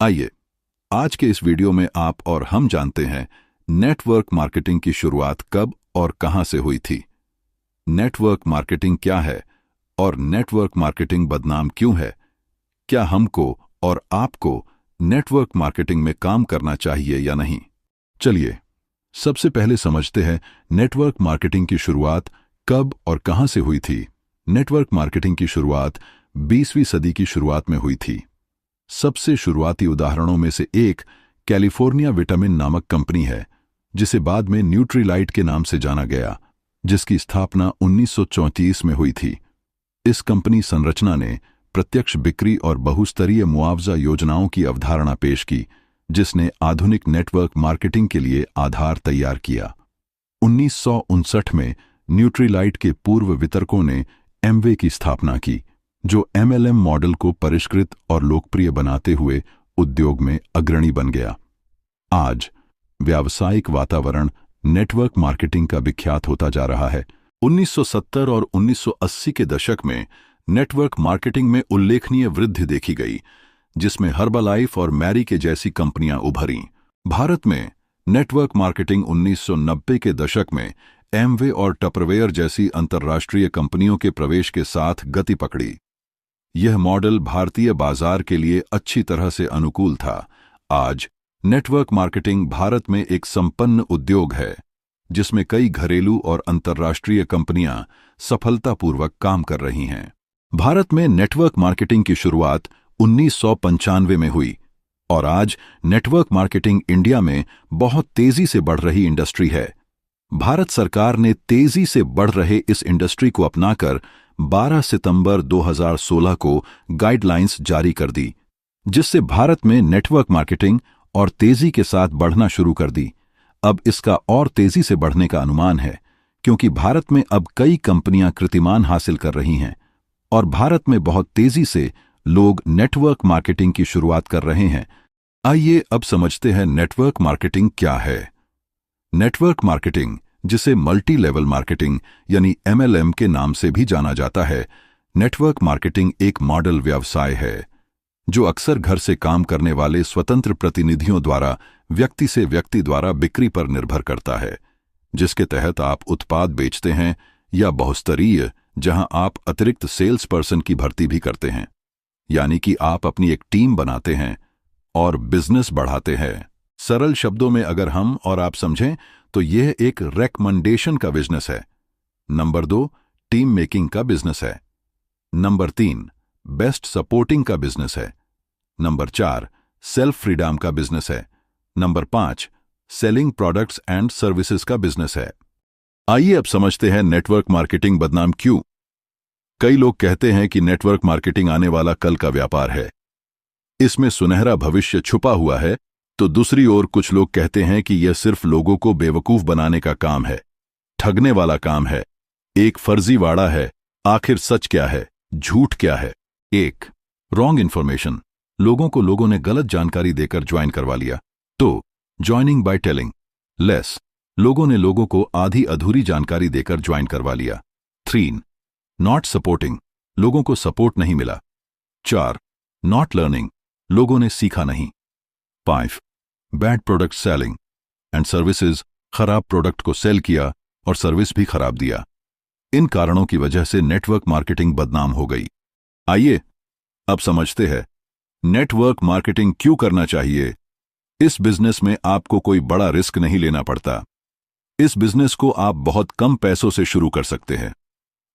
आइए आज के इस वीडियो में आप और हम जानते हैं नेटवर्क मार्केटिंग की शुरुआत कब और कहां से हुई थी। नेटवर्क मार्केटिंग क्या है और नेटवर्क मार्केटिंग बदनाम क्यों है। क्या हमको और आपको नेटवर्क मार्केटिंग में काम करना चाहिए या नहीं। चलिए सबसे पहले समझते हैं नेटवर्क मार्केटिंग की शुरुआत कब और कहां से हुई थी। नेटवर्क मार्केटिंग की शुरुआत 20वीं सदी की शुरुआत में हुई थी। सबसे शुरुआती उदाहरणों में से एक कैलिफोर्निया विटामिन नामक कंपनी है, जिसे बाद में न्यूट्रीलाइट के नाम से जाना गया, जिसकी स्थापना 1934 में हुई थी। इस कंपनी संरचना ने प्रत्यक्ष बिक्री और बहुस्तरीय मुआवजा योजनाओं की अवधारणा पेश की, जिसने आधुनिक नेटवर्क मार्केटिंग के लिए आधार तैयार किया। 1959 में न्यूट्रीलाइट के पूर्व वितरकों ने एमवे की स्थापना की, जो एमएलएम मॉडल को परिष्कृत और लोकप्रिय बनाते हुए उद्योग में अग्रणी बन गया। आज व्यावसायिक वातावरण नेटवर्क मार्केटिंग का विख्यात होता जा रहा है। 1970 और 1980 के दशक में नेटवर्क मार्केटिंग में उल्लेखनीय वृद्धि देखी गई, जिसमें हर्बलाइफ और मैरी के जैसी कंपनियां उभरीं। भारत में नेटवर्क मार्केटिंग 1990 के दशक में एमवे और टपरवेयर जैसी अंतर्राष्ट्रीय कंपनियों के प्रवेश के साथ गति पकड़ी। यह मॉडल भारतीय बाजार के लिए अच्छी तरह से अनुकूल था। आज नेटवर्क मार्केटिंग भारत में एक संपन्न उद्योग है, जिसमें कई घरेलू और अंतर्राष्ट्रीय कंपनियां सफलतापूर्वक काम कर रही हैं। भारत में नेटवर्क मार्केटिंग की शुरुआत 1995 में हुई और आज नेटवर्क मार्केटिंग इंडिया में बहुत तेजी से बढ़ रही इंडस्ट्री है। भारत सरकार ने तेजी से बढ़ रहे इस इंडस्ट्री को अपनाकर 12 सितंबर 2016 को गाइडलाइंस जारी कर दी, जिससे भारत में नेटवर्क मार्केटिंग और तेजी के साथ बढ़ना शुरू कर दी। अब इसका और तेजी से बढ़ने का अनुमान है, क्योंकि भारत में अब कई कंपनियां कीर्तिमान हासिल कर रही हैं और भारत में बहुत तेजी से लोग नेटवर्क मार्केटिंग की शुरुआत कर रहे हैं। आइए अब समझते हैं नेटवर्क मार्केटिंग क्या है। नेटवर्क मार्केटिंग, जिसे मल्टी लेवल मार्केटिंग यानी एमएलएम के नाम से भी जाना जाता है, नेटवर्क मार्केटिंग एक मॉडल व्यवसाय है जो अक्सर घर से काम करने वाले स्वतंत्र प्रतिनिधियों द्वारा व्यक्ति से व्यक्ति द्वारा बिक्री पर निर्भर करता है, जिसके तहत आप उत्पाद बेचते हैं, या बहुस्तरीय, जहां आप अतिरिक्त सेल्स पर्सन की भर्ती भी करते हैं, यानी कि आप अपनी एक टीम बनाते हैं और बिजनेस बढ़ाते हैं। सरल शब्दों में अगर हम और आप समझें तो यह एक रेकमेंडेशन का बिजनेस है। नंबर 2 टीम मेकिंग का बिजनेस है। नंबर 3 बेस्ट सपोर्टिंग का बिजनेस है। नंबर 4 सेल्फ फ्रीडम का बिजनेस है। Number 5 selling products and services का बिजनेस है। आइए अब समझते हैं नेटवर्क मार्केटिंग बदनाम क्यों। कई लोग कहते हैं कि नेटवर्क मार्केटिंग आने वाला कल का व्यापार है, इसमें सुनहरा भविष्य छुपा हुआ है, तो दूसरी ओर कुछ लोग कहते हैं कि यह सिर्फ लोगों को बेवकूफ बनाने का काम है, ठगने वाला काम है, एक फर्जीवाड़ा है। आखिर सच क्या है, झूठ क्या है। 1 रॉन्ग इन्फॉर्मेशन, लोगों ने गलत जानकारी देकर ज्वाइन करवा लिया। तो ज्वाइनिंग बाय टेलिंग लेस, लोगों ने लोगों को आधी अधूरी जानकारी देकर ज्वाइन करवा लिया। 3 नॉट सपोर्टिंग, लोगों को सपोर्ट नहीं मिला। 4 नॉट लर्निंग, लोगों ने सीखा नहीं। 5 bad product selling and services, खराब प्रोडक्ट को सेल किया और सर्विस भी खराब दिया। इन कारणों की वजह से नेटवर्क मार्केटिंग बदनाम हो गई। आइए अब समझते हैं नेटवर्क मार्केटिंग क्यों करना चाहिए। इस बिजनेस में आपको कोई बड़ा रिस्क नहीं लेना पड़ता। इस बिजनेस को आप बहुत कम पैसों से शुरू कर सकते हैं।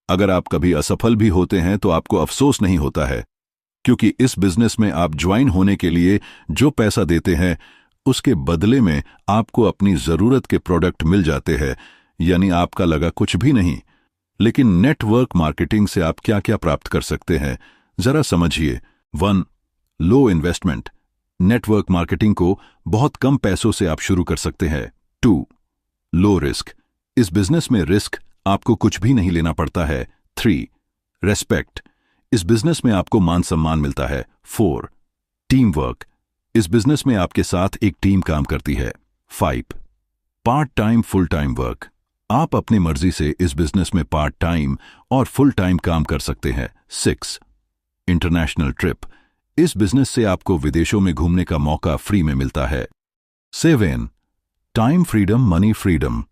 अगर आप कभी असफल भी होते हैं तो आपको अफसोस नहीं होता है, क्योंकि इस बिजनेस में आप ज्वाइन होने के लिए जो पैसा देते हैं, उसके बदले में आपको अपनी जरूरत के प्रोडक्ट मिल जाते हैं, यानी आपका लगा कुछ भी नहीं। लेकिन नेटवर्क मार्केटिंग से आप क्या क्या प्राप्त कर सकते हैं, जरा समझिए। 1 लो इन्वेस्टमेंट, नेटवर्क मार्केटिंग को बहुत कम पैसों से आप शुरू कर सकते हैं। 2 लो रिस्क, इस बिजनेस में रिस्क आपको कुछ भी नहीं लेना पड़ता है। 3 रेस्पेक्ट, इस बिजनेस में आपको मान सम्मान मिलता है। 4 टीम वर्क, इस बिजनेस में आपके साथ एक टीम काम करती है। 5 part time full time work, आप अपनी मर्जी से इस बिजनेस में पार्ट टाइम और फुल टाइम काम कर सकते हैं। 6 इंटरनेशनल ट्रिप, इस बिजनेस से आपको विदेशों में घूमने का मौका फ्री में मिलता है। 7. Time freedom, money freedom.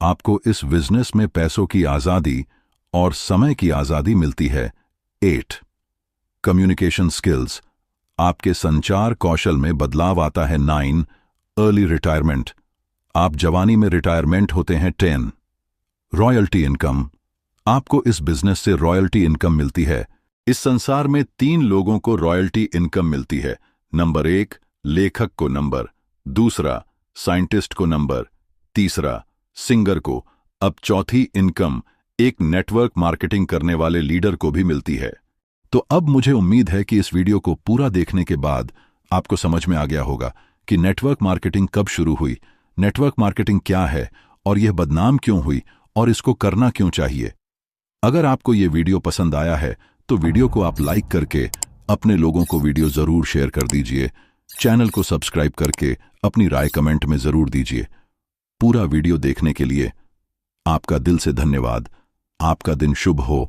आपको इस बिजनेस में पैसों की आज़ादी और समय की आज़ादी मिलती है। 8. Communication skills. आपके संचार कौशल में बदलाव आता है। 9. Early retirement. आप जवानी में रिटायरमेंट होते हैं। 10. Royalty income. आपको इस बिजनेस से रॉयल्टी इनकम मिलती है। इस संसार में 3 लोगों को रॉयल्टी इनकम मिलती है। नंबर 1 लेखक को, नंबर 2 साइंटिस्ट को, नंबर 3 सिंगर को। अब चौथी इनकम एक नेटवर्क मार्केटिंग करने वाले लीडर को भी मिलती है। तो अब मुझे उम्मीद है कि इस वीडियो को पूरा देखने के बाद आपको समझ में आ गया होगा कि नेटवर्क मार्केटिंग कब शुरू हुई, नेटवर्क मार्केटिंग क्या है और यह बदनाम क्यों हुई और इसको करना क्यों चाहिए। अगर आपको ये वीडियो पसंद आया है तो वीडियो को आप लाइक करके अपने लोगों को वीडियो जरूर शेयर कर दीजिए। चैनल को सब्सक्राइब करके अपनी राय कमेंट में जरूर दीजिए। पूरा वीडियो देखने के लिए आपका दिल से धन्यवाद। आपका दिन शुभ हो।